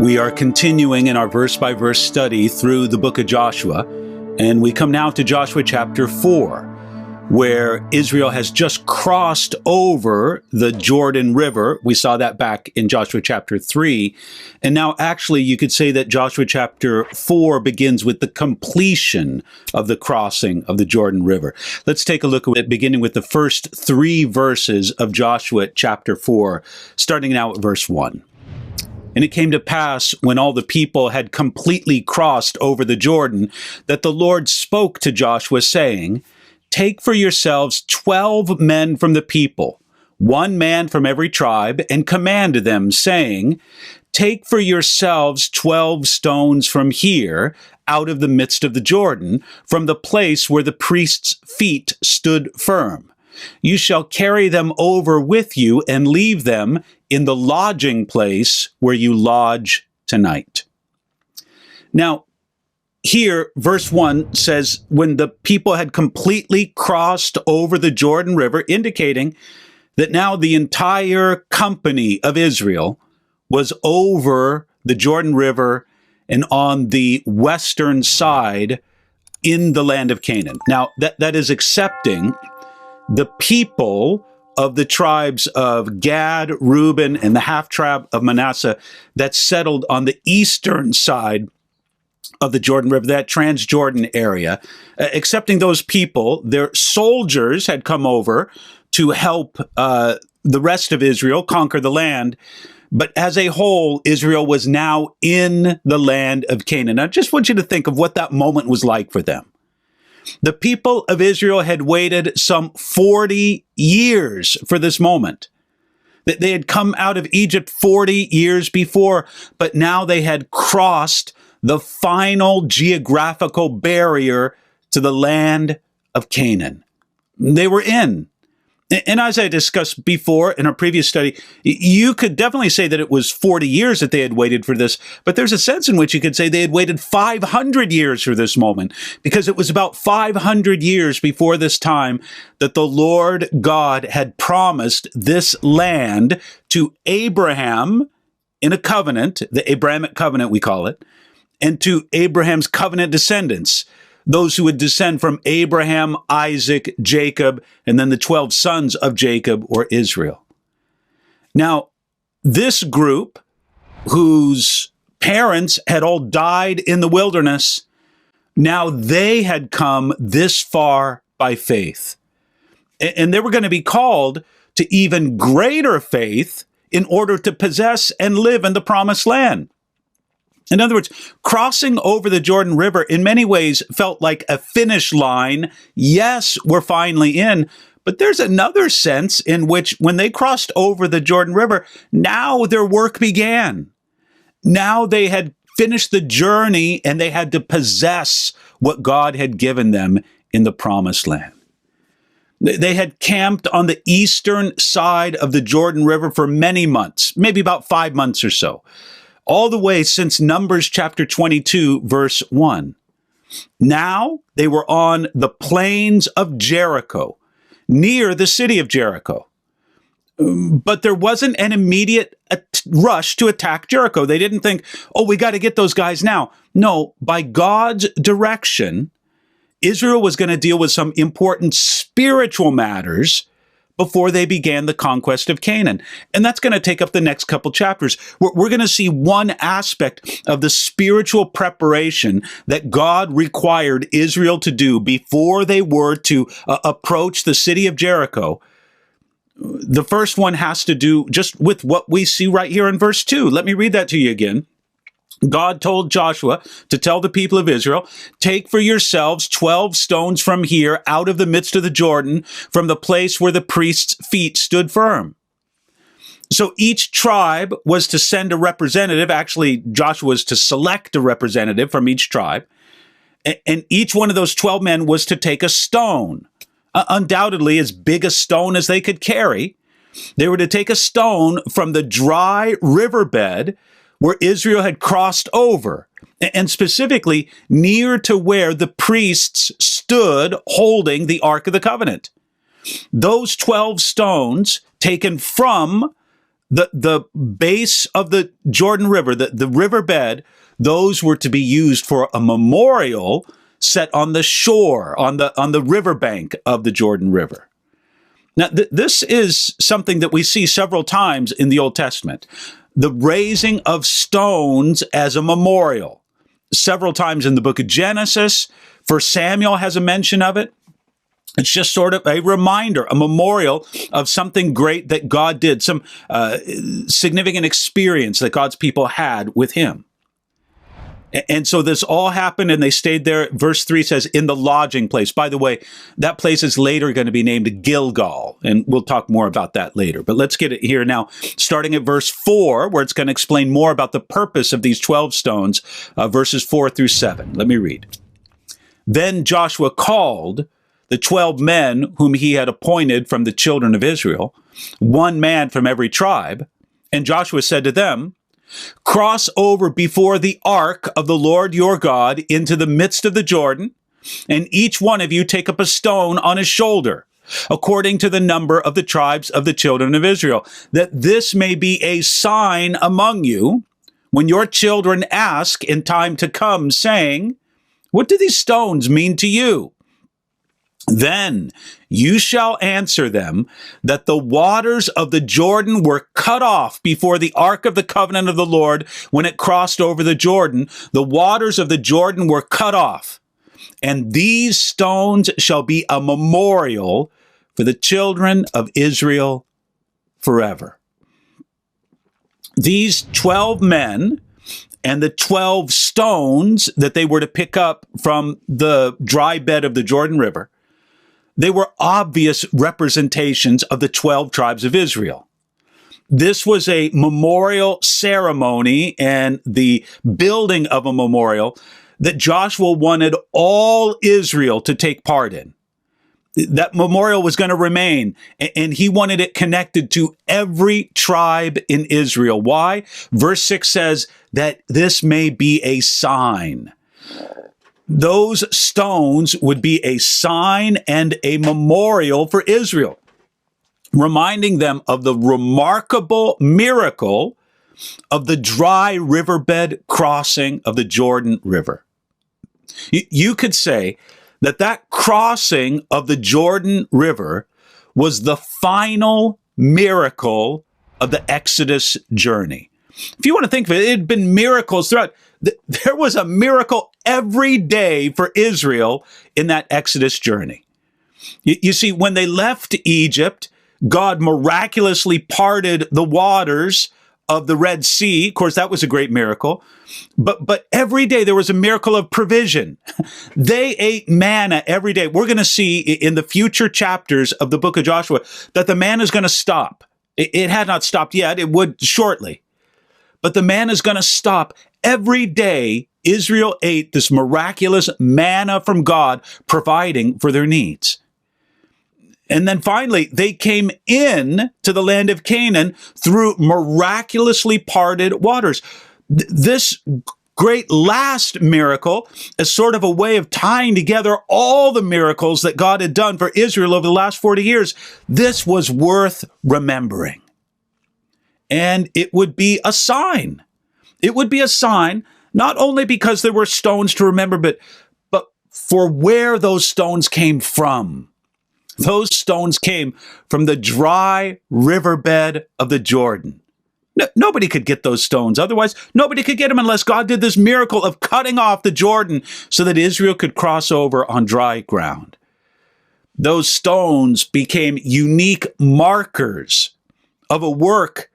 We are continuing in our verse-by-verse study through the book of Joshua, and we come now to Joshua chapter 4, where Israel has just crossed over the Jordan River. We saw that back in Joshua chapter 3, and now actually you could say that Joshua chapter 4 begins with the completion of the crossing of the Jordan River. Let's take a look at it, beginning with the first 3 verses of Joshua chapter 4, starting now at verse 1. And it came to pass, when all the people had completely crossed over the Jordan, that the Lord spoke to Joshua, saying, Take for yourselves 12 men from the people, 1 man from every tribe, and command them, saying, Take for yourselves 12 stones from here, out of the midst of the Jordan, from the place where the priest's feet stood firm. You shall carry them over with you and leave them in the lodging place where you lodge tonight. Now, here, verse 1 says, when the people had completely crossed over the Jordan River, indicating that now the entire company of Israel was over the Jordan River and on the western side in the land of Canaan. Now, that is accepting the people of the tribes of Gad, Reuben, and the half-tribe of Manasseh that settled on the eastern side of the Jordan River, that Transjordan area. Accepting those people, their soldiers had come over to help the rest of Israel conquer the land. But as a whole, Israel was now in the land of Canaan. I just want you to think of what that moment was like for them. The people of Israel had waited some 40 years for this moment. That they had come out of Egypt 40 years before, but now they had crossed the final geographical barrier to the land of Canaan. They were in. And as I discussed before in our previous study, you could definitely say that it was 40 years that they had waited for this, but there's a sense in which you could say they had waited 500 years for this moment, because it was about 500 years before this time that the Lord God had promised this land to Abraham in a covenant, the Abrahamic covenant we call it, and to Abraham's covenant descendants, those who would descend from Abraham, Isaac, Jacob, and then the 12 sons of Jacob, or Israel. Now, this group, whose parents had all died in the wilderness, now they had come this far by faith. And they were going to be called to even greater faith in order to possess and live in the promised land. In other words, crossing over the Jordan River in many ways felt like a finish line. Yes, we're finally in, but there's another sense in which when they crossed over the Jordan River, now their work began. Now they had finished the journey and they had to possess what God had given them in the promised land. They had camped on the eastern side of the Jordan River for many months, maybe about 5 months or so, all the way since Numbers chapter 22, verse 1. Now they were on the plains of Jericho, near the city of Jericho. But there wasn't an immediate rush to attack Jericho. They didn't think, oh, we got to get those guys now. No, by God's direction, Israel was going to deal with some important spiritual matters before they began the conquest of Canaan. And that's going to take up the next couple chapters. We're going to see one aspect of the spiritual preparation that God required Israel to do before they were to approach the city of Jericho. The first one has to do just with what we see right here in verse 2. Let me read that to you again. God told Joshua to tell the people of Israel, take for yourselves 12 stones from here out of the midst of the Jordan, from the place where the priest's feet stood firm. So each tribe was to send a representative. Actually, Joshua was to select a representative from each tribe. And each one of those 12 men was to take a stone, undoubtedly as big a stone as they could carry. They were to take a stone from the dry riverbed where Israel had crossed over, and specifically near to where the priests stood holding the Ark of the Covenant. Those 12 stones taken from the base of the Jordan River, the riverbed, those were to be used for a memorial set on the shore, on the riverbank of the Jordan River. Now, this is something that we see several times in the Old Testament. The raising of stones as a memorial. Several times in the book of Genesis, 1 Samuel has a mention of it. It's just sort of a reminder, a memorial of something great that God did, some significant experience that God's people had with him. And so this all happened, and they stayed there. Verse 3 says, in the lodging place. By the way, that place is later going to be named Gilgal, and we'll talk more about that later. But let's get it here now, starting at verse 4, where it's going to explain more about the purpose of these 12 stones, verses 4 through 7. Let me read. Then Joshua called the 12 men whom he had appointed from the children of Israel, one man from every tribe. And Joshua said to them, cross over before the ark of the Lord your God into the midst of the Jordan, and each one of you take up a stone on his shoulder, according to the number of the tribes of the children of Israel, that this may be a sign among you when your children ask in time to come, saying, what do these stones mean to you? Then you shall answer them that the waters of the Jordan were cut off before the ark of the covenant of the Lord when it crossed over the Jordan. The waters of the Jordan were cut off, and these stones shall be a memorial for the children of Israel forever. These 12 men and the 12 stones that they were to pick up from the dry bed of the Jordan River, they were obvious representations of the 12 tribes of Israel. This was a memorial ceremony and the building of a memorial that Joshua wanted all Israel to take part in. That memorial was going to remain, and he wanted it connected to every tribe in Israel. Why? Verse 6 says that this may be a sign. Those stones would be a sign and a memorial for Israel, reminding them of the remarkable miracle of the dry riverbed crossing of the Jordan River. You could say that crossing of the Jordan River was the final miracle of the Exodus journey. If you want to think of it, it had been miracles throughout. There was a miracle every day for Israel in that Exodus journey. You see, when they left Egypt, God miraculously parted the waters of the Red Sea. Of course, that was a great miracle. But every day there was a miracle of provision. They ate manna every day. We're going to see in the future chapters of the book of Joshua that the manna is going to stop. It had not stopped yet. It would shortly. But the manna is going to stop. Every day, Israel ate this miraculous manna from God, providing for their needs. And then finally, they came in to the land of Canaan through miraculously parted waters. This great last miracle is sort of a way of tying together all the miracles that God had done for Israel over the last 40 years. This was worth remembering. And it would be a sign. It would be a sign, not only because there were stones to remember, but for where those stones came from. Those stones came from the dry riverbed of the Jordan. Nobody could get those stones. Otherwise, nobody could get them unless God did this miracle of cutting off the Jordan so that Israel could cross over on dry ground. Those stones became unique markers of a work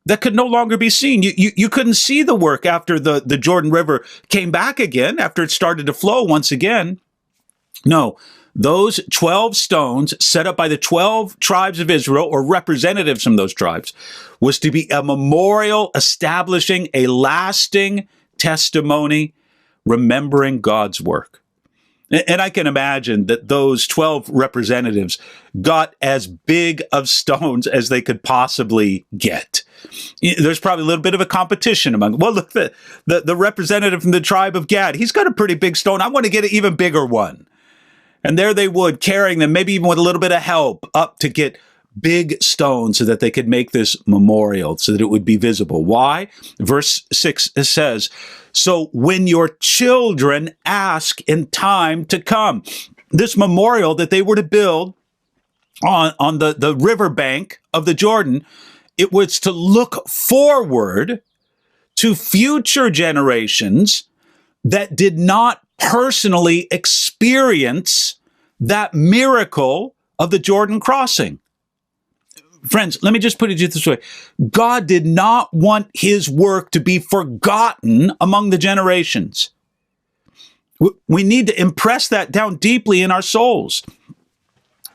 that could no longer be seen. You couldn't see the work after the Jordan River came back again, after it started to flow once again. No, those 12 stones set up by the 12 tribes of Israel, or representatives from those tribes, was to be a memorial establishing a lasting testimony, remembering God's work. And I can imagine that those 12 representatives got as big of stones as they could possibly get. There's probably a little bit of a competition among them. Well, look, the representative from the tribe of Gad, he's got a pretty big stone. I want to get an even bigger one. And there they would, carrying them, maybe even with a little bit of help, up to get big stones so that they could make this memorial so that it would be visible. Why? Verse 6 says, so when your children ask in time to come. This memorial that they were to build on the riverbank of the Jordan, it was to look forward to future generations that did not personally experience that miracle of the Jordan crossing. Friends, let me just put it this way. God did not want his work to be forgotten among the generations. We need to impress that down deeply in our souls.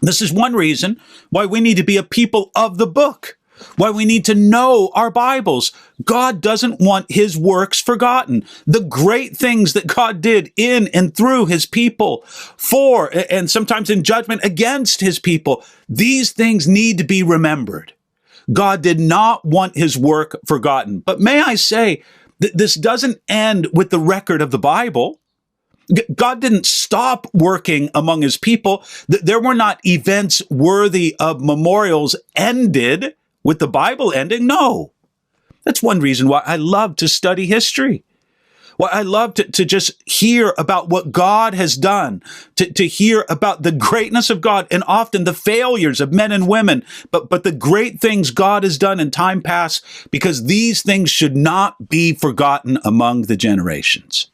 This is one reason why we need to be a people of the book, why we need to know our Bibles. God doesn't want his works forgotten. The great things that God did in and through his people, for and sometimes in judgment against his people, these things need to be remembered. God did not want his work forgotten. But may I say that this doesn't end with the record of the Bible. God didn't stop working among his people. There were not events worthy of memorials ended with the Bible ending. No. That's one reason why I love to study history. Why I love to just hear about what God has done, to hear about the greatness of God and often the failures of men and women, but the great things God has done in time past, because these things should not be forgotten among the generations.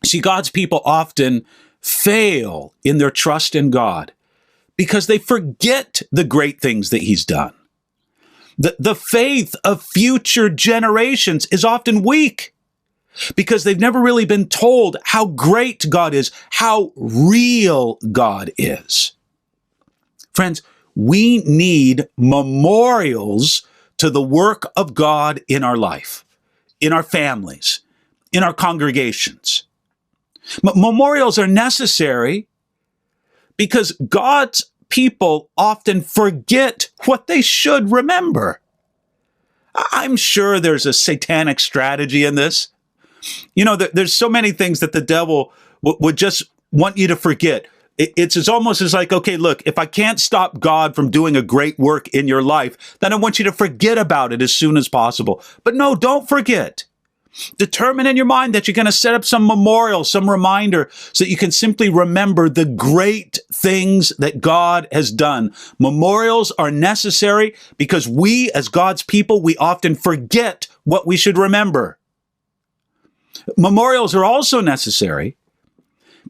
See, God's people often fail in their trust in God because they forget the great things that he's done. The faith of future generations is often weak because they've never really been told how great God is, how real God is. Friends, we need memorials to the work of God in our life, in our families, in our congregations. Memorials are necessary because God's people often forget what they should remember. I'm sure there's a satanic strategy in this. You know, there's so many things that the devil would just want you to forget. It's almost as like, okay, look, if I can't stop God from doing a great work in your life, then I want you to forget about it as soon as possible. But no, don't forget. Determine in your mind that you're going to set up some memorial, some reminder, so that you can simply remember the great things that God has done. Memorials are necessary because we, as God's people, we often forget what we should remember. Memorials are also necessary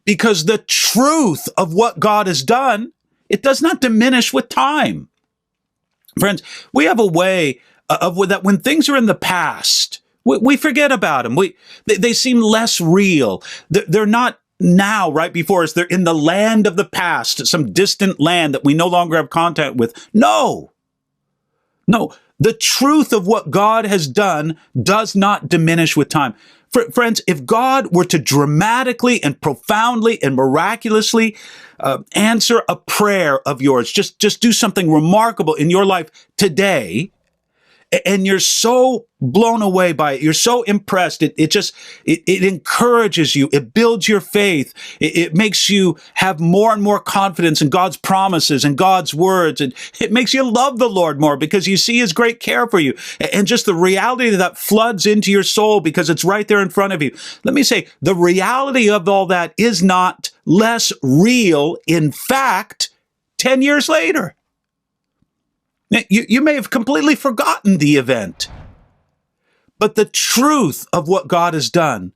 because the truth of what God has done, it does not diminish with time. Friends, we have a way of that when things are in the past, we forget about them. They seem less real. They're not now right before us. They're in the land of the past, some distant land that we no longer have contact with. No. The truth of what God has done does not diminish with time. Friends, if God were to dramatically and profoundly and miraculously answer a prayer of yours, just do something remarkable in your life today, and you're so blown away by it, you're so impressed, it encourages you, it builds your faith, it makes you have more and more confidence in God's promises and God's words, and it makes you love the Lord more because you see his great care for you, and just the reality that floods into your soul because it's right there in front of you. Let me say, the reality of all that is not less real. In fact, 10 years later, you may have completely forgotten the event, but the truth of what God has done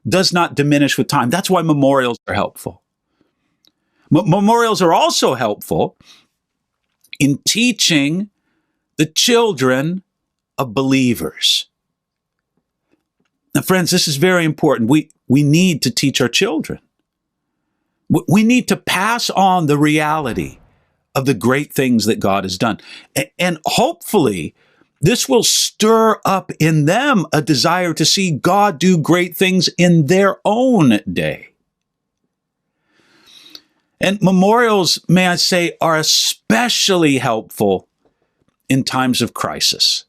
does not diminish with time. That's why memorials are helpful. Memorials are also helpful in teaching the children of believers. Now, friends, this is very important. We need to teach our children. We need to pass on the reality of the great things that God has done. And hopefully, this will stir up in them a desire to see God do great things in their own day. And memorials, may I say, are especially helpful in times of crisis.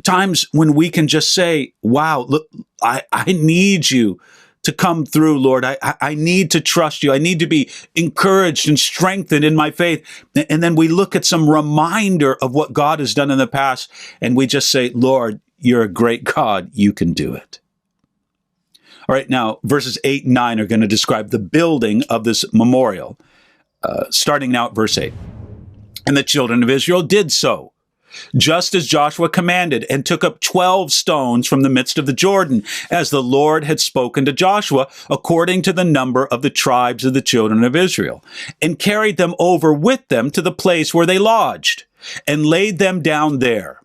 Times when we can just say, wow, look, I need you to come through, Lord. I need to trust you. I need to be encouraged and strengthened in my faith. And then we look at some reminder of what God has done in the past, and we just say, Lord, you're a great God. You can do it. All right, now, verses 8 and 9 are going to describe the building of this memorial. Starting now at verse 8. And the children of Israel did so, just as Joshua commanded, and took up 12 stones from the midst of the Jordan, as the Lord had spoken to Joshua, according to the number of the tribes of the children of Israel, and carried them over with them to the place where they lodged, and laid them down there.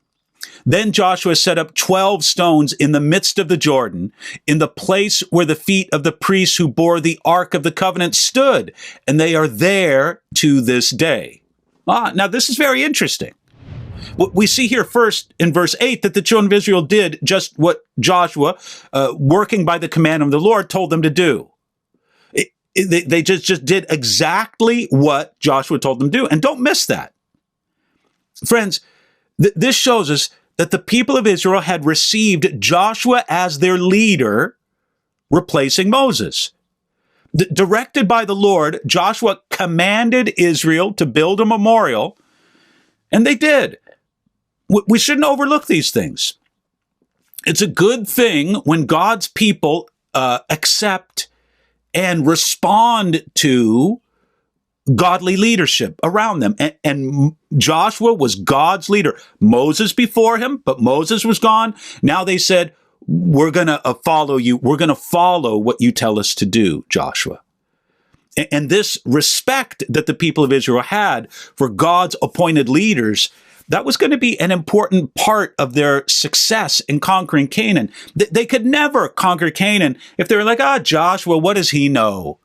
Then Joshua set up 12 stones in the midst of the Jordan, in the place where the feet of the priests who bore the Ark of the Covenant stood, and they are there to this day. Now this is very interesting. We see here first in verse 8 that the children of Israel did just what Joshua, working by the command of the Lord, told them to do. They just did exactly what Joshua told them to do. And don't miss that. Friends, this shows us that the people of Israel had received Joshua as their leader, replacing Moses. Directed by the Lord, Joshua commanded Israel to build a memorial, and they did. We shouldn't overlook these things. It's a good thing when God's people accept and respond to godly leadership around them. And Joshua was God's leader. Moses before him, but Moses was gone. Now they said, we're going to follow you. We're going to follow what you tell us to do, Joshua. And this respect that the people of Israel had for God's appointed leaders, that was going to be an important part of their success in conquering Canaan. They could never conquer Canaan if they were like, Joshua, what does he know?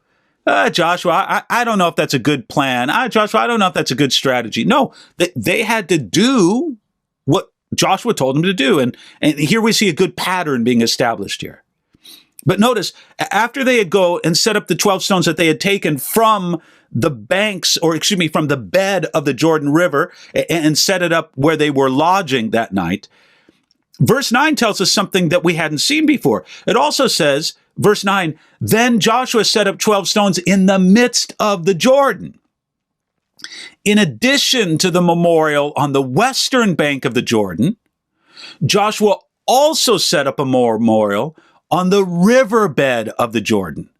Joshua, I don't know if that's a good plan. Joshua, I don't know if that's a good strategy. No, they had to do what Joshua told them to do. And here we see a good pattern being established here. But notice, after they had go and set up the 12 stones that they had taken from the banks, from the bed of the Jordan River, and set it up where they were lodging that night, verse 9 tells us something that we hadn't seen before. It also says, verse 9, then Joshua set up 12 stones in the midst of the Jordan. In addition to the memorial on the western bank of the Jordan, Joshua also set up a memorial on the riverbed of the Jordan,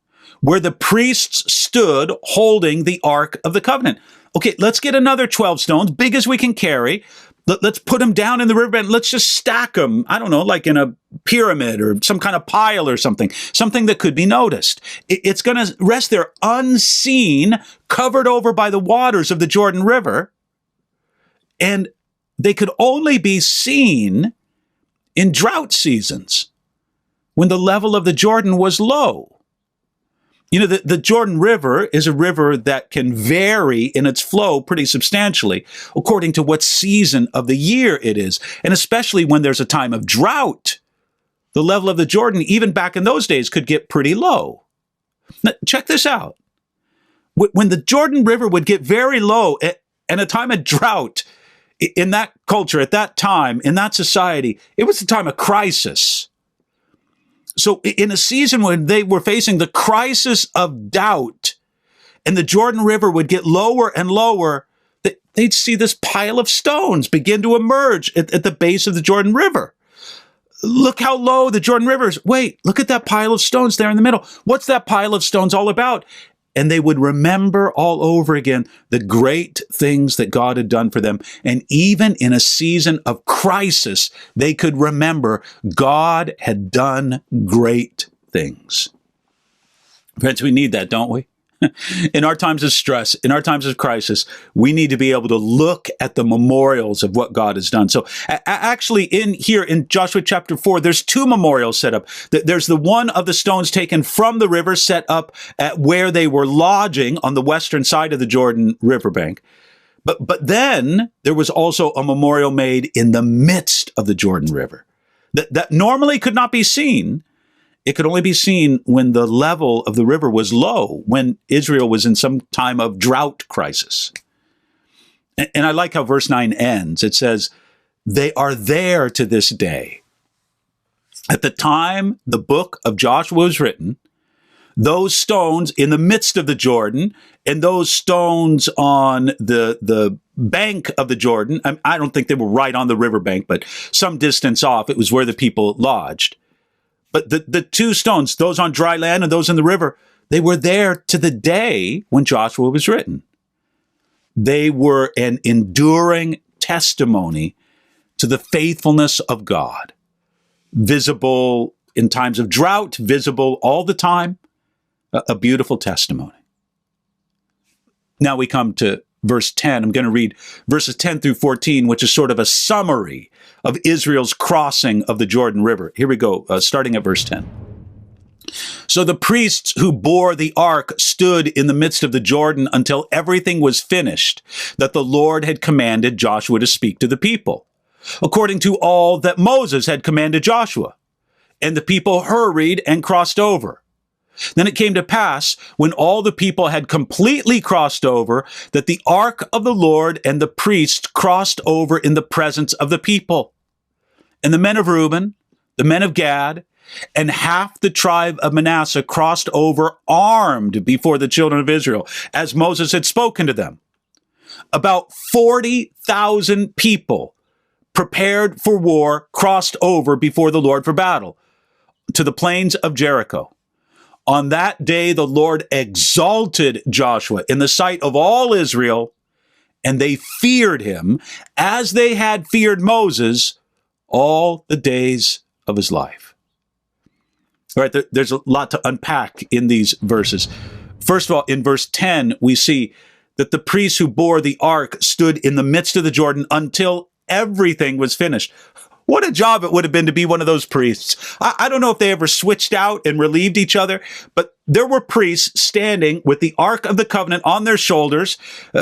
where the priests stood holding the Ark of the Covenant. Okay, let's get another 12 stones, big as we can carry. Let's put them down in the riverbed. Let's just stack them, I don't know, like in a pyramid or some kind of pile or something that could be noticed. It's going to rest there unseen, covered over by the waters of the Jordan River. And they could only be seen in drought seasons when the level of the Jordan was low. You know, the Jordan River is a river that can vary in its flow pretty substantially according to what season of the year it is. And especially when there's a time of drought, the level of the Jordan, even back in those days, could get pretty low. Now, check this out. When the Jordan River would get very low at a time of drought, in that culture, at that time, in that society, it was a time of crisis. So in a season when they were facing the crisis of doubt and the Jordan River would get lower and lower, they'd see this pile of stones begin to emerge at the base of the Jordan River. Look how low the Jordan River is. Wait, look at that pile of stones there in the middle. What's that pile of stones all about? And they would remember all over again the great things that God had done for them. And even in a season of crisis, they could remember God had done great things. Friends, we need that, don't we? In our times of stress, in our times of crisis, we need to be able to look at the memorials of what God has done. So actually in Joshua chapter 4, there's two memorials set up. There's the one of the stones taken from the river set up at where they were lodging on the western side of the Jordan riverbank. But then there was also a memorial made in the midst of the Jordan River that normally could not be seen. It could only be seen when the level of the river was low, when Israel was in some time of drought crisis. And I like how verse 9 ends. It says, they are there to this day. At the time the book of Joshua was written, those stones in the midst of the Jordan and those stones on the bank of the Jordan, I don't think they were right on the riverbank, but some distance off, it was where the people lodged. But the two stones, those on dry land and those in the river, they were there to the day when Joshua was written. They were an enduring testimony to the faithfulness of God, visible in times of drought, visible all the time, a beautiful testimony. Now we come to verse 10. I'm going to read verses 10 through 14, which is sort of a summary of Israel's crossing of the Jordan River. Here we go, starting at verse 10. So the priests who bore the ark stood in the midst of the Jordan until everything was finished that the Lord had commanded Joshua to speak to the people, according to all that Moses had commanded Joshua. And the people hurried and crossed over. Then it came to pass, when all the people had completely crossed over, that the ark of the Lord and the priests crossed over in the presence of the people. And the men of Reuben, the men of Gad, and half the tribe of Manasseh crossed over armed before the children of Israel, as Moses had spoken to them. About 40,000 people prepared for war crossed over before the Lord for battle to the plains of Jericho. On that day, the Lord exalted Joshua in the sight of all Israel, and they feared him as they had feared Moses all the days of his life. All right, there's a lot to unpack in these verses. First of all, in verse 10, we see that the priests who bore the ark stood in the midst of the Jordan until everything was finished. What a job it would have been to be one of those priests. I don't know if they ever switched out and relieved each other, but there were priests standing with the Ark of the Covenant on their shoulders.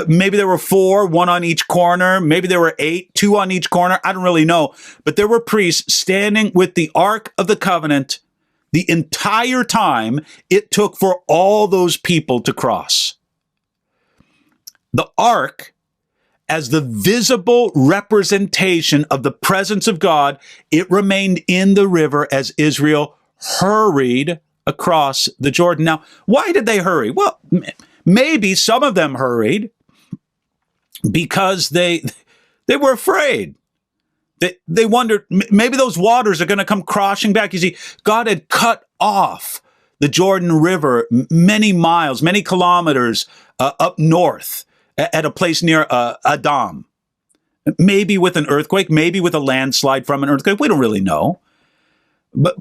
Maybe there were 4, 1 on each corner. Maybe there were 8, 2 on each corner. I don't really know. But there were priests standing with the Ark of the Covenant the entire time it took for all those people to cross. The Ark, as the visible representation of the presence of God, it remained in the river as Israel hurried across the Jordan. Now, why did they hurry? Well, maybe some of them hurried because they were afraid. They wondered, maybe those waters are going to come crashing back. You see, God had cut off the Jordan River many miles, many kilometers up north, at a place near Adam. Maybe with an earthquake, maybe with a landslide from an earthquake. We don't really know. But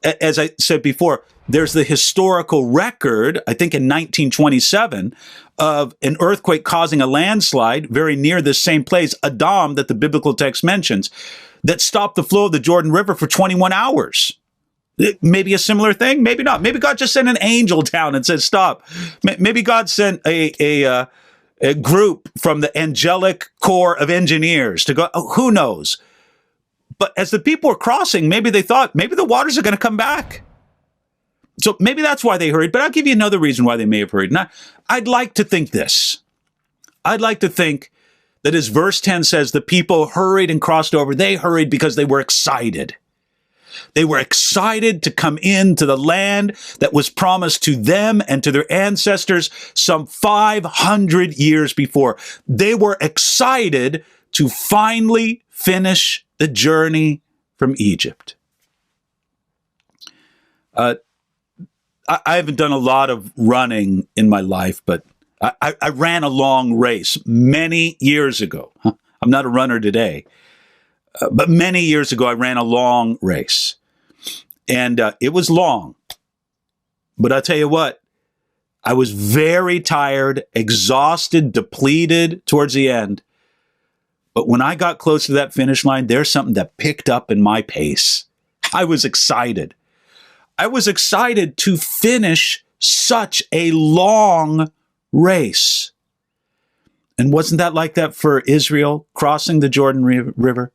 as I said before, there's the historical record, I think in 1927, of an earthquake causing a landslide very near this same place, Adam, that the biblical text mentions, that stopped the flow of the Jordan River for 21 hours. Maybe a similar thing, maybe not. Maybe God just sent an angel down and said, stop. Maybe God sent a group from the angelic corps of engineers to go, who knows? But as the people were crossing, maybe they thought, maybe the waters are going to come back. So maybe that's why they hurried. But I'll give you another reason why they may have hurried. Now, I'd like to think this. I'd like to think that as verse 10 says, the people hurried and crossed over. They hurried because they were excited. They were excited to come into the land that was promised to them and to their ancestors some 500 years before. They were excited to finally finish the journey from Egypt. I haven't done a lot of running in my life, but I ran a long race many years ago. I'm not a runner today. But many years ago, I ran a long race, and it was long. But I'll tell you what, I was very tired, exhausted, depleted towards the end. But when I got close to that finish line, there's something that picked up in my pace. I was excited. I was excited to finish such a long race. And wasn't that like that for Israel crossing the Jordan River?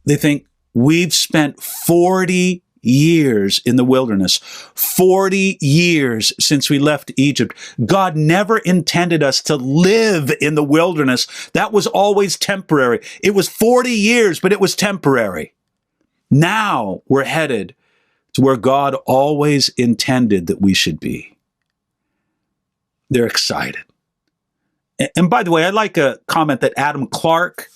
They think, we've spent 40 years in the wilderness, 40 years since we left Egypt. God never intended us to live in the wilderness. That was always temporary. It was 40 years, but it was temporary. Now we're headed It's where God always intended that we should be. They're excited. And by the way, I like a comment that Adam Clark,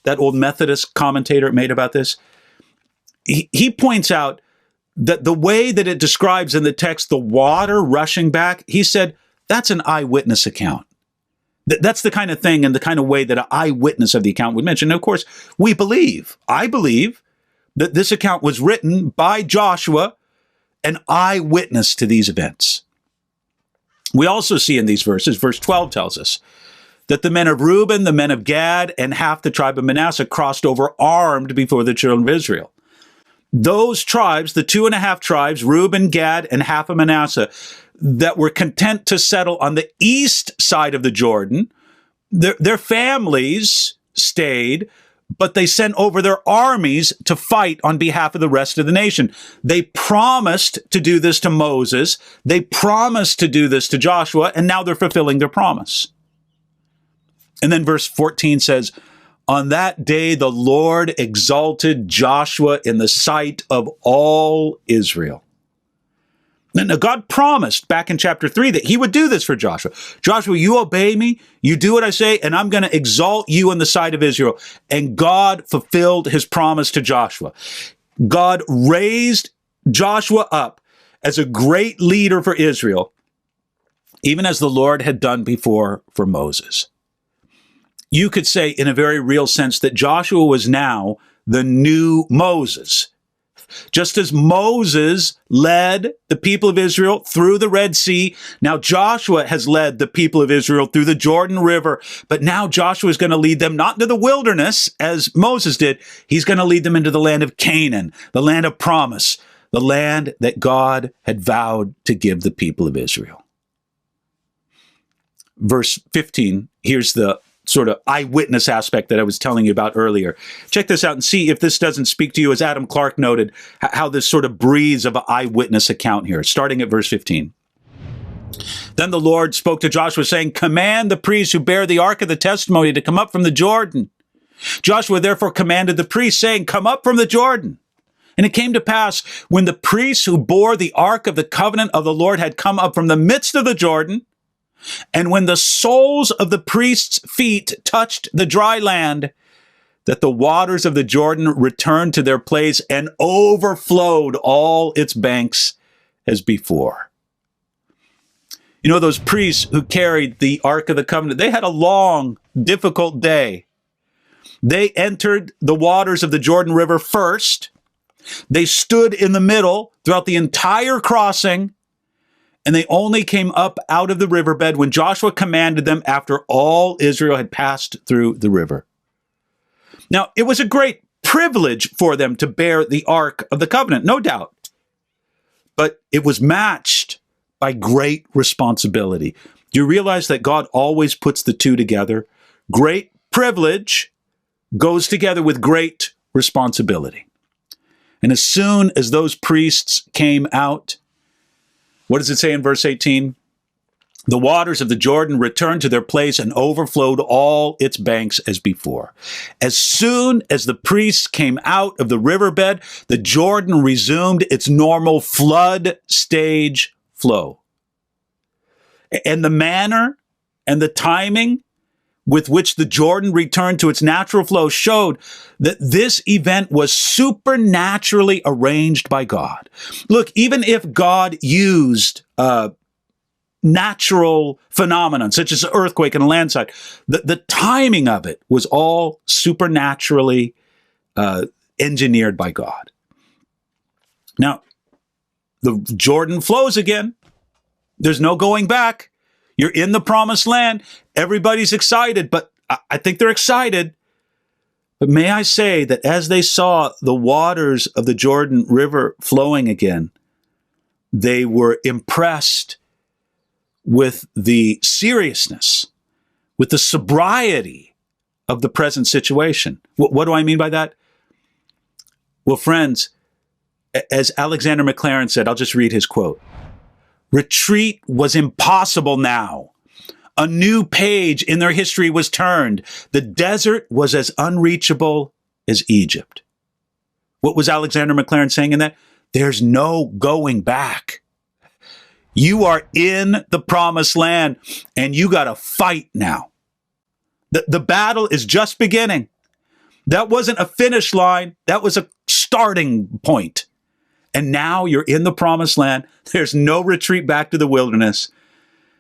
that old Methodist commentator, made about this. He points out that the way that it describes in the text the water rushing back, he said, that's an eyewitness account. That's the kind of thing and the kind of way that an eyewitness of the account would mention. And of course, I believe that this account was written by Joshua, an eyewitness to these events. We also see in these verses, verse 12 tells us, that the men of Reuben, the men of Gad, and half the tribe of Manasseh crossed over armed before the children of Israel. Those tribes, the 2.5 tribes, Reuben, Gad, and half of Manasseh, that were content to settle on the east side of the Jordan, their families stayed, but they sent over their armies to fight on behalf of the rest of the nation. They promised to do this to Moses. They promised to do this to Joshua, and now they're fulfilling their promise. And then verse 14 says, on that day, the Lord exalted Joshua in the sight of all Israel. Now, God promised back in chapter 3 that he would do this for Joshua. Joshua, you obey me, you do what I say, and I'm going to exalt you in the sight of Israel. And God fulfilled his promise to Joshua. God raised Joshua up as a great leader for Israel, even as the Lord had done before for Moses. You could say in a very real sense that Joshua was now the new Moses. Just as Moses led the people of Israel through the Red Sea, now Joshua has led the people of Israel through the Jordan River, but now Joshua is going to lead them not into the wilderness as Moses did. He's going to lead them into the land of Canaan, the land of promise, the land that God had vowed to give the people of Israel. Verse 15, here's the sort of eyewitness aspect that I was telling you about earlier. Check this out and see if this doesn't speak to you, as Adam Clark noted, how this sort of breathes of an eyewitness account here, starting at verse 15. Then the Lord spoke to Joshua, saying, command the priests who bear the ark of the testimony to come up from the Jordan. Joshua therefore commanded the priests, saying, come up from the Jordan. And it came to pass, when the priests who bore the ark of the covenant of the Lord had come up from the midst of the Jordan, and when the soles of the priests' feet touched the dry land, that the waters of the Jordan returned to their place and overflowed all its banks as before. You know, those priests who carried the Ark of the Covenant, they had a long, difficult day. They entered the waters of the Jordan River first. They stood in the middle throughout the entire crossing, and they only came up out of the riverbed when Joshua commanded them after all Israel had passed through the river. Now, it was a great privilege for them to bear the Ark of the Covenant, no doubt. But it was matched by great responsibility. Do you realize that God always puts the two together? Great privilege goes together with great responsibility. And as soon as those priests came out, what does it say in verse 18? The waters of the Jordan returned to their place and overflowed all its banks as before. As soon as the priests came out of the riverbed, the Jordan resumed its normal flood stage flow. And the manner and the timing with which the Jordan returned to its natural flow showed that this event was supernaturally arranged by God. Look, even if God used natural phenomenon, such as an earthquake and a landslide, the timing of it was all supernaturally engineered by God. Now, the Jordan flows again. There's no going back. You're in the promised land. Everybody's excited, but I think they're excited. But may I say that as they saw the waters of the Jordan River flowing again, they were impressed with the seriousness, with the sobriety of the present situation. What do I mean by that? Well, friends, as Alexander McLaren said, I'll just read his quote. Retreat was impossible now. A new page in their history was turned. The desert was as unreachable as Egypt. What was Alexander McLaren saying in that? there's no going back. You are in the promised land, and you got to fight now. The battle is just beginning. That wasn't a finish line. That was a starting point. And now you're in the promised land. There's no retreat back to the wilderness.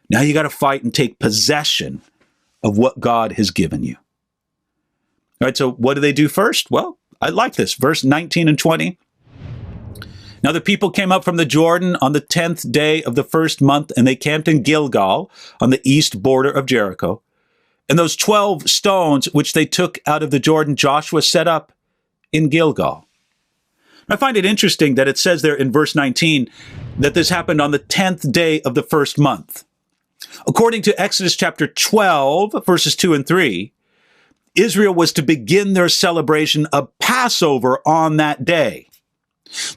Now you got to fight and take possession of what God has given you. All right, so what do they do first? Well, I like this. Verse 19 and 20. Now the people came up from the Jordan on the 10th day of the first month, and they camped in Gilgal on the east border of Jericho. And those 12 stones which they took out of the Jordan, Joshua set up in Gilgal. I find it interesting that it says there in verse 19 that this happened on the 10th day of the first month. According to Exodus chapter 12, verses 2 and 3, Israel was to begin their celebration of Passover on that day.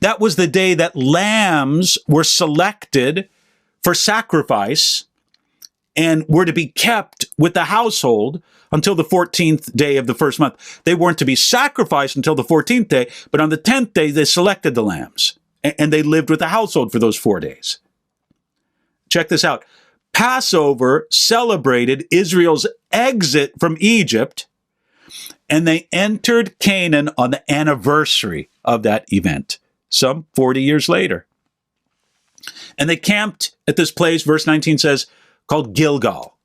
That was the day that lambs were selected for sacrifice and were to be kept with the household until the 14th day of the first month. They weren't to be sacrificed until the 14th day, but on the 10th day, they selected the lambs, and they lived with the household for those 4 days. Check this out. Passover celebrated Israel's exit from Egypt, and they entered Canaan on the anniversary of that event, some 40 years later. And they camped at this place, verse 19 says, called Gilgal.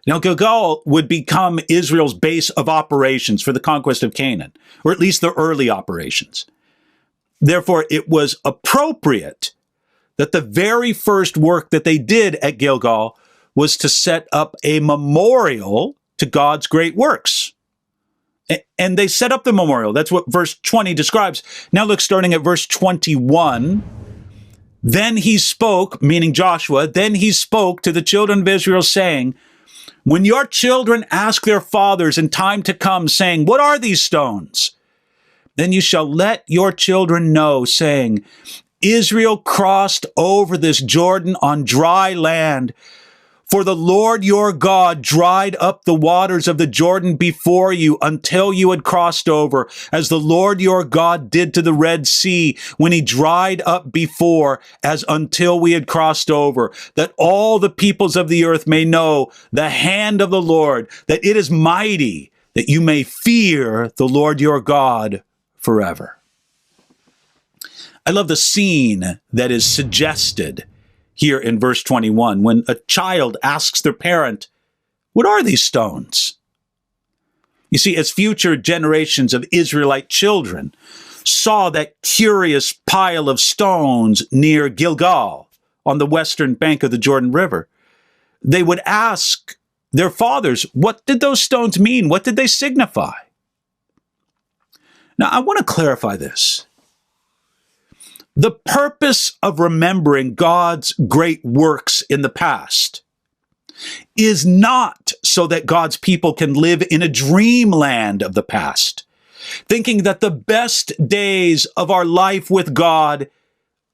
Now, Gilgal would become Israel's base of operations for the conquest of Canaan, or at least the early operations. Therefore, it was appropriate that the very first work that they did at Gilgal was to set up a memorial to God's great works. And they set up the memorial. That's what verse 20 describes. Now look, starting at verse 21, then he spoke, meaning Joshua, then he spoke to the children of Israel, saying, when your children ask their fathers in time to come, saying, what are these stones? Then you shall let your children know, saying, Israel crossed over this Jordan on dry land. For the Lord your God dried up the waters of the Jordan before you until you had crossed over, as the Lord your God did to the Red Sea when he dried up before, as until we had crossed over, that all the peoples of the earth may know the hand of the Lord, that it is mighty, that you may fear the Lord your God forever. I love the scene that is suggested here in verse 21, when a child asks their parent, what are these stones? You see, as future generations of Israelite children saw that curious pile of stones near Gilgal on the western bank of the Jordan River, they would ask their fathers, what did those stones mean? What did they signify? Now, I want to clarify this. The purpose of remembering God's great works in the past is not so that God's people can live in a dreamland of the past, thinking that the best days of our life with God,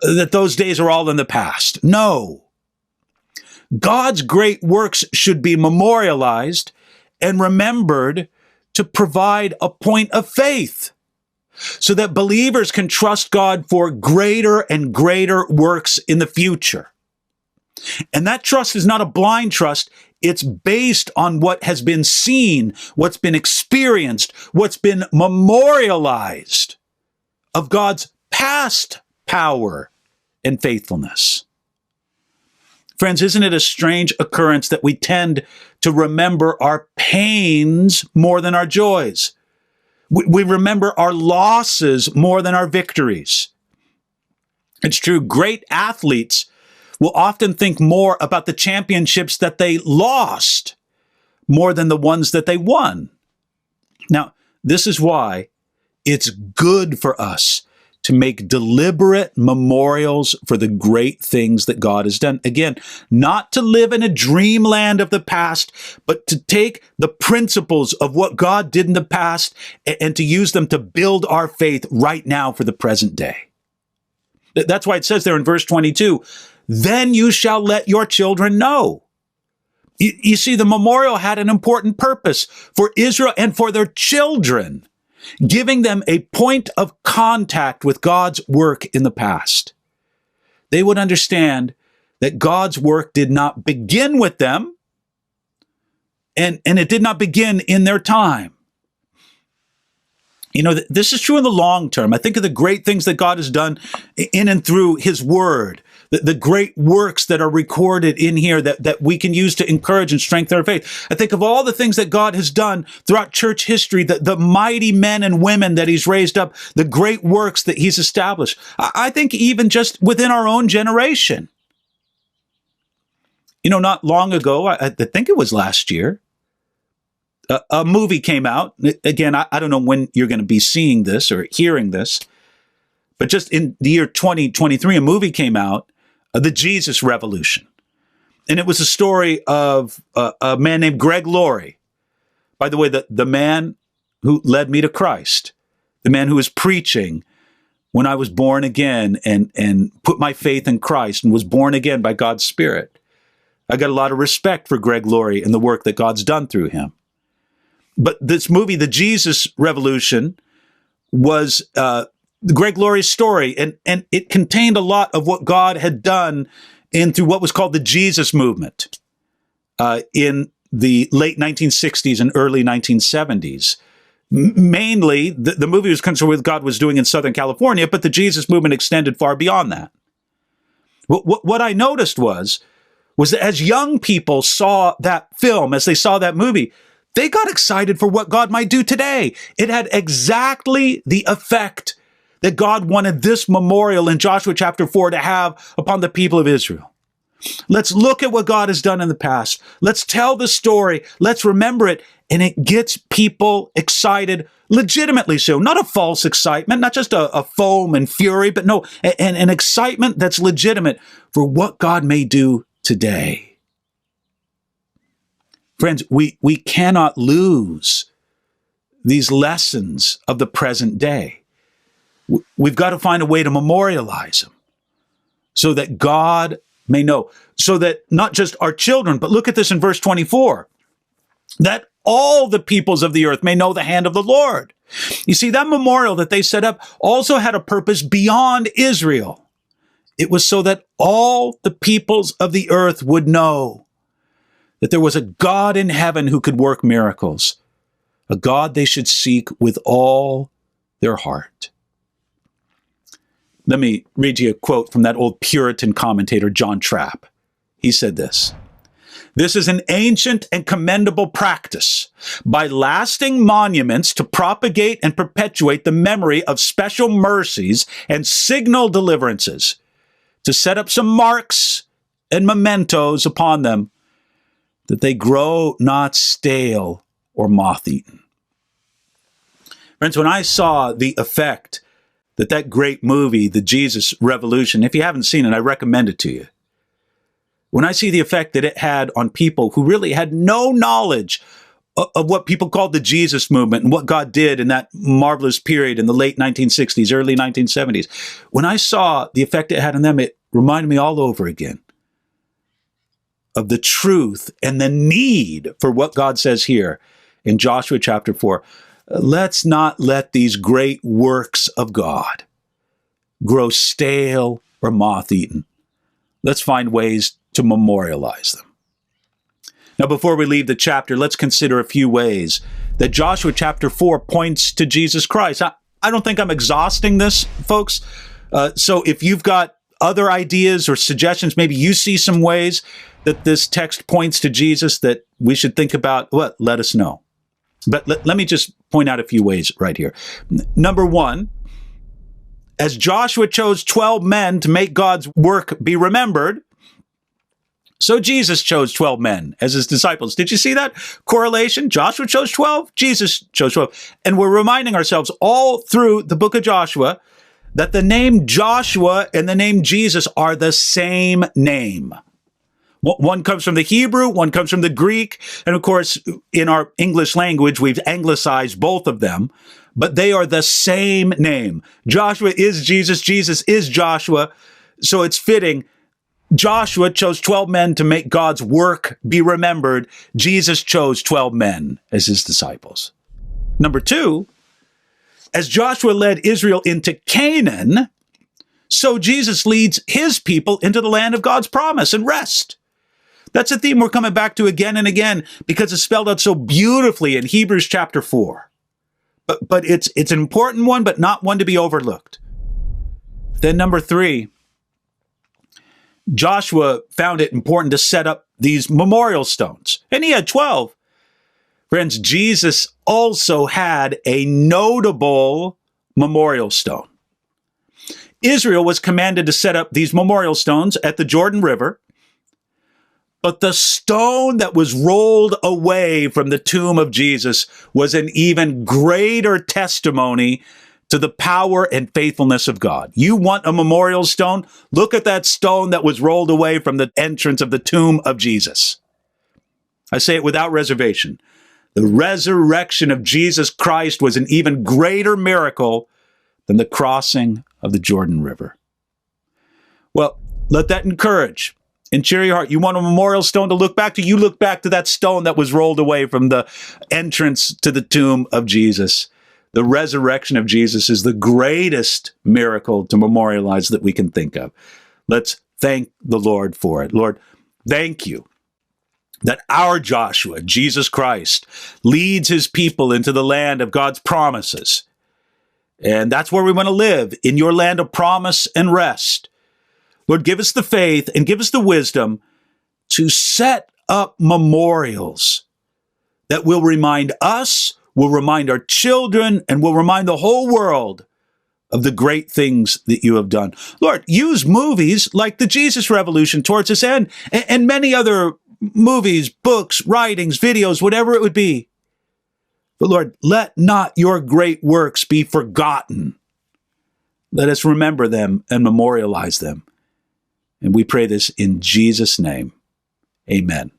that those days are all in the past. No. God's great works should be memorialized and remembered to provide a point of faith, so that believers can trust God for greater and greater works in the future. And that trust is not a blind trust. It's based on what has been seen, what's been experienced, what's been memorialized of God's past power and faithfulness. Friends, isn't it a strange occurrence that we tend to remember our pains more than our joys? We remember our losses more than our victories. It's true, great athletes will often think more about the championships that they lost more than the ones that they won. Now, this is why it's good for us to make deliberate memorials for the great things that God has done. Again, not to live in a dreamland of the past, but to take the principles of what God did in the past and to use them to build our faith right now for the present day. That's why it says there in verse 22, then you shall let your children know. You see, the memorial had an important purpose for Israel and for their children, giving them a point of contact with God's work in the past. they would understand that God's work did not begin with them, and it did not begin in their time. You know, this is true in the long term. I think of the great things that God has done in and through his word, the great works that are recorded in here that we can use to encourage and strengthen our faith. I think of all the things that God has done throughout church history, the mighty men and women that he's raised up, the great works that he's established. I think even just within our own generation. You know, not long ago, I think it was last year, a movie came out. Again, I don't know when you're going to be seeing this or hearing this, but just in the year 2023, a movie came out, The Jesus Revolution. And it was a story of a man named Greg Laurie. By the way, the man who led me to Christ, the man who was preaching when I was born again and put my faith in Christ and was born again by God's Spirit. I got a lot of respect for Greg Laurie and the work that God's done through him. But this movie, The Jesus Revolution, was Greg Laurie's story, and it contained a lot of what God had done in through what was called the Jesus movement in the late 1960s and early 1970s. Mainly, the movie was concerned with what God was doing in Southern California, but the Jesus movement extended far beyond that. What I noticed was that as young people saw that film, as they saw that movie, they got excited for what God might do today. It had exactly the effect that God wanted this memorial in Joshua chapter 4 to have upon the people of Israel. Let's look at what God has done in the past. Let's tell the story. Let's remember it. And it gets people excited, legitimately so. Not a false excitement, not just a foam and fury, but no, an excitement that's legitimate for what God may do today. Friends, we cannot lose these lessons of the present day. We've got to find a way to memorialize them so that God may know, so that not just our children, but look at this in verse 24, that all the peoples of the earth may know the hand of the Lord. You see, that memorial that they set up also had a purpose beyond Israel. It was so that all the peoples of the earth would know that there was a God in heaven who could work miracles, a God they should seek with all their heart. Let me read you a quote from that old Puritan commentator, John Trapp. He said this: "This is an ancient and commendable practice, by lasting monuments to propagate and perpetuate the memory of special mercies and signal deliverances, to set up some marks and mementos upon them, that they grow not stale or moth-eaten." Friends, when I saw the effect that great movie, The Jesus Revolution, if you haven't seen it, I recommend it to you. When I see the effect that it had on people who really had no knowledge of what people called the Jesus movement and what God did in that marvelous period in the late 1960s, early 1970s, when I saw the effect it had on them, it reminded me all over again of the truth and the need for what God says here in Joshua chapter 4. Let's not let these great works of God grow stale or moth-eaten. Let's find ways to memorialize them. Now, before we leave the chapter, let's consider a few ways that Joshua chapter 4 points to Jesus Christ. I don't think I'm exhausting this, folks. So if you've got other ideas or suggestions, maybe you see some ways that this text points to Jesus that we should think about, let us know. But let me just point out a few ways right here. Number one, as Joshua chose 12 men to make God's work be remembered, so Jesus chose 12 men as his disciples. Did you see that correlation? Joshua chose 12, Jesus chose 12. And we're reminding ourselves all through the book of Joshua that the name Joshua and the name Jesus are the same name. One comes from the Hebrew, one comes from the Greek, and of course, in our English language, we've anglicized both of them, but they are the same name. Joshua is Jesus, Jesus is Joshua, so it's fitting. Joshua chose 12 men to make God's work be remembered. Jesus chose 12 men as his disciples. Number two, as Joshua led Israel into Canaan, So Jesus leads his people into the land of God's promise and rest. That's a theme we're coming back to again and again because it's spelled out so beautifully in Hebrews chapter 4. But it's an important one, but not one to be overlooked. Then number 3, Joshua found it important to set up these memorial stones. And he had 12. Friends, Jesus also had a notable memorial stone. Israel was commanded to set up these memorial stones at the Jordan River, but the stone that was rolled away from the tomb of Jesus was an even greater testimony to the power and faithfulness of God. You want a memorial stone? Look at that stone that was rolled away from the entrance of the tomb of Jesus. I say it without reservation. The resurrection of Jesus Christ was an even greater miracle than the crossing of the Jordan River. Well, let that encourage and cheer your heart. You want a memorial stone to look back to? You look back to that stone that was rolled away from the entrance to the tomb of Jesus. The resurrection of Jesus is the greatest miracle to memorialize that we can think of. Let's thank the Lord for it. Lord, thank you that our Joshua, Jesus Christ, leads his people into the land of God's promises. And that's where we want to live, in your land of promise and rest. Lord, give us the faith and give us the wisdom to set up memorials that will remind us, will remind our children, and will remind the whole world of the great things that you have done. Lord, use movies like the Jesus Revolution towards this end, and many other movies, books, writings, videos, whatever it would be. But Lord, let not your great works be forgotten. Let us remember them and memorialize them. And we pray this in Jesus' name. Amen.